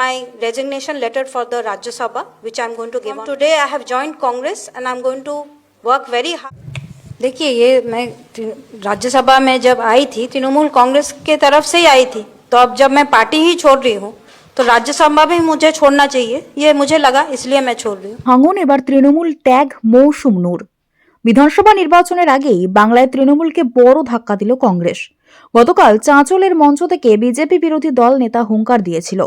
my resignation letter for the Rajya Sabha, which I am going to give on. Today I have joined Congress and I am going to work very hard. देखिए, ये मैं राज्यसभा में जब आई थी तृणमूल कांग्रेस के तरफ से ही आई थी, तो अब जब मैं पार्टी ही छोड़ रही हूँ तो राज्यसभा भी मुझे छोड़ना चाहिए, ये मुझे लगा, इसलिए मैं छोड़ रही हूँ। ভাঙন এবার তৃণমূল ত্যাগ মৌসুম নূর। বিধানসভা নির্বাচনের আগেই বাংলায় তৃণমূলকে বড় ধাক্কা দিল কংগ্রেস। গতকাল চাঁচলের মঞ্চ থেকে বিজেপি বিরোধী দল নেতা হুঙ্কার দিয়েছিল,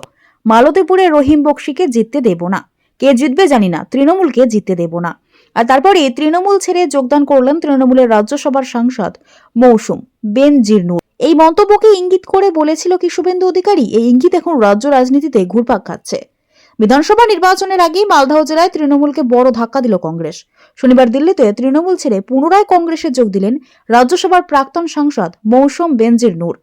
মালতীপুরে রহিম বক্সিকে জিততে দেব না, কে জিতবে জানি না, তৃণমূলকে জিততে দেব না। আর তারপরে তৃণমূল ছেড়ে যোগদান করলেন তৃণমূলের রাজ্যসভার সাংসদ মৌসুম বেনজির নূর। এই মন্তব্যকে ইঙ্গিত করে বলেছিল কি শুভেন্দু অধিকারী? এই ইঙ্গিত এখন রাজ্য রাজনীতিতে ঘুরপাক খাচ্ছে। বিধানসভা নির্বাচনের আগেই মালদহ জেলায় তৃণমূলকে বড় ধাক্কা দিল কংগ্রেস। শনিবার দিল্লিতে তৃণমূল ছেড়ে পুনরায় কংগ্রেসে যোগ দিলেন রাজ্যসভার প্রাক্তন সাংসদ মৌসুম বেনজির নূর।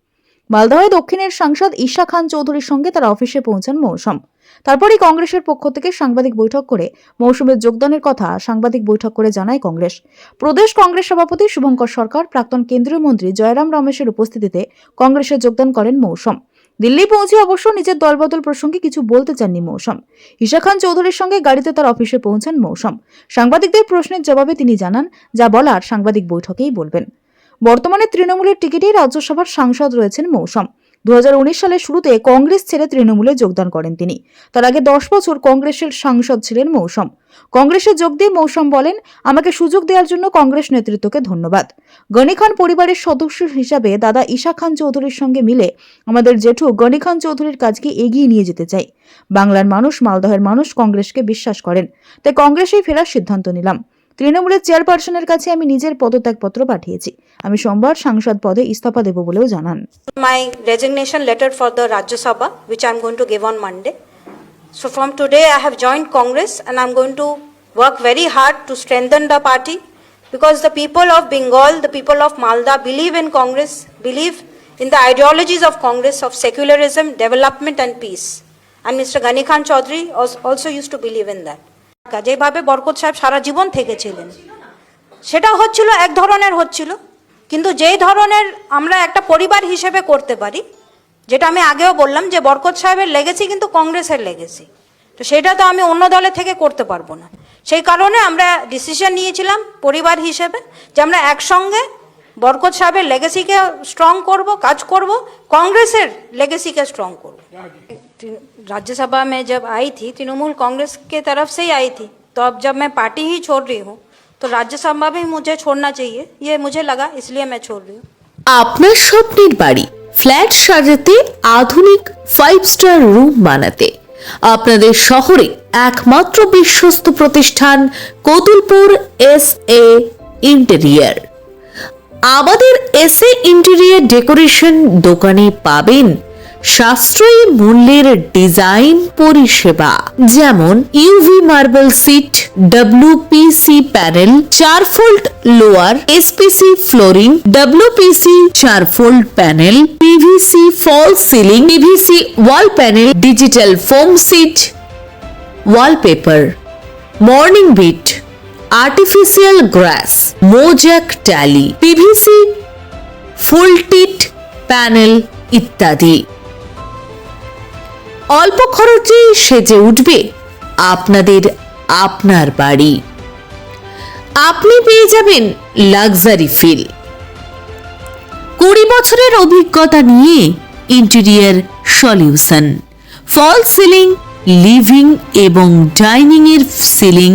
মালদহে দক্ষিণের সাংসদ ঈশা খান চৌধুরীর সঙ্গে তার অফিসে পৌঁছান মৌসুম। তারপরই কংগ্রেসের পক্ষ থেকে সাংবাদিক বৈঠক করে মৌসুমের যোগদানের কথা সাংবাদিক বৈঠক করে জানায় কংগ্রেস। প্রদেশ কংগ্রেস সভাপতি শুভঙ্কর সরকার, প্রাক্তন কেন্দ্রীয় মন্ত্রী জয়রাম রমেশের উপস্থিতিতে কংগ্রেসে যোগদান করেন মৌসুম। দিল্লি পৌঁছে অবশ্য নিজের দলবদল প্রসঙ্গে কিছু বলতে চাননি মৌসুম। ঈশা খান চৌধুরীর সঙ্গে গাড়িতে তার অফিসে পৌঁছান মৌসুম। সাংবাদিকদের প্রশ্নের জবাবে তিনি জানান, যা বলার সাংবাদিক বৈঠকেই বলবেন। বর্তমানে তৃণমূলের টিকিটেই রাজ্যসভার সাংসদ রয়েছেন মৌসুম। 2019 সালের শুরুতে কংগ্রেস ছেড়ে তৃণমূলে যোগদান করেন তিনি। তার আগে 10 বছর কংগ্রেসের সাংসদ ছিলেন মৌসুম। কংগ্রেসে যোগ দিয়ে মৌসুম বলেন, আমাকে সুযোগ দেওয়ার জন্য কংগ্রেস নেতৃত্বকে ধন্যবাদ। গনি খান পরিবারের সদস্য হিসাবে দাদা ঈশা খান চৌধুরীর সঙ্গে মিলে আমাদের জেঠু গনি খান চৌধুরীর কাজকে এগিয়ে নিয়ে যেতে চাই। বাংলার মানুষ, মালদহের মানুষ কংগ্রেসকে বিশ্বাস করেন, তাই কংগ্রেসেই ফেরার সিদ্ধান্ত নিলাম। তৃণমূলের চেয়ারপারসনের কাছে আমি নিজের পদত্যাগপত্র পাঠিয়েছি। আমি সোমবার সাংসদ পদে ইস্তফা দেব বলেও জানান। My resignation letter for the Rajya Sabha, which I am going to give on Monday. So from today I have joined Congress and I am going to work very hard to strengthen the party, because the people of Bengal, the people of Malda believe in Congress, believe in the ideologies of Congress of secularism, development and peace. And Mr. Gani Khan Chaudhary also used to believe in that. যেভাবে বরকত সাহেব সারা জীবন থেকেছিলেন সেটা হচ্ছিল এক ধরনের হচ্ছিল, কিন্তু যেই ধরনের আমরা একটা পরিবার হিসেবে করতে পারি, যেটা আমি আগেও বললাম যে বরকত সাহেবের লেগেছি কিন্তু কংগ্রেসের লেগেছি, তো সেটা তো আমি অন্য দলে থেকে করতে পারবো না। সেই কারণে আমরা ডিসিশন নিয়েছিলাম পরিবার হিসেবে যে আমরা একসঙ্গে বরকত সাহেবের লেগেসিকে স্ট্রং করব, কাজ করব, कांग्रेस लेगेसी का स्ट्रॉन्ग करूँ। राज्यसभा में जब आई थी तृणमूल कांग्रेस के तरफ से ही आई थी, तो अब जब मैं पार्टी ही छोड़ रही हूँ तो राज्यसभा भी मुझे छोड़ना चाहिए, ये मुझे लगा, इसलिए मैं छोड़ रही हूँ। আপনার স্বপ্নের বাড়ি ফ্ল্যাট সাজাতে আধুনিক 5 স্টার রুম বানাতে আপনাদের শহরে একমাত্র বিশ্বস্ত প্রতিষ্ঠান কতুলপুর এসএ ইন্টেরিয়র। আমাদের এসএ ইন্টেরিয়র ডেকোরেশন দোকানে পাবেন সাশ্রয়ী মূল্যের ডিজাইন পরিষেবা, যেমন UV marble sheet, WPC panel, 4 fold louver, SPC flooring, WPC 4 fold panel, PVC false ceiling, PVC wall panel, digital foam sheet, wallpaper, মর্নিং বিট, আর্টিফিশিয়াল গ্রাস, মোজাক টালি, পিভিসি ফুল টিট প্যানেল ইত্যাদি। অল্প খরচে সেজে উঠবে আপনাদের আপনার বাড়ি। আপনি পেয়ে যাবেন লাক্সারি ফিল। 20 বছরের অভিজ্ঞতা নিয়ে interior solution, false ceiling, living এবং ডাইনিং এর ceiling,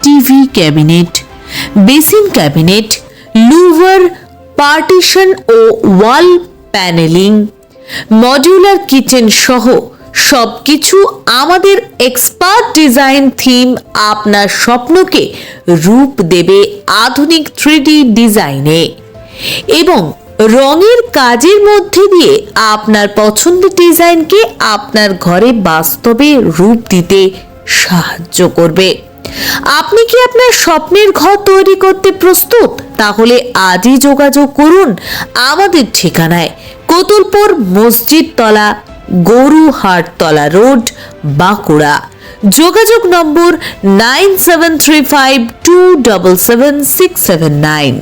TV cabinet, basin cabinet, louver, partition ও ওয়াল প্যানেলিং, মডিউলার কিচেন সহ সবকিছু আমাদের এক্সপার্ট ডিজাইন থিম আপনার স্বপ্নকে রূপ দেবে আধুনিক 3D ডিজাইনে এবং রঙের কাজের মধ্যে দিয়ে আপনার পছন্দের ডিজাইনকে আপনার ঘরে বাস্তবে রূপ দিতে সাহায্য করবে। আপনি কি আপনার স্বপ্নের ঘর তৈরি করতে প্রস্তুত? তাহলে আজই যোগাযোগ করুন আমাদের ঠিকানায়, কতুলপুর মসজিদ তলা, গরুহাটতলা রোড, বাঁকুড়া। যোগাযোগ নম্বর 9735277679।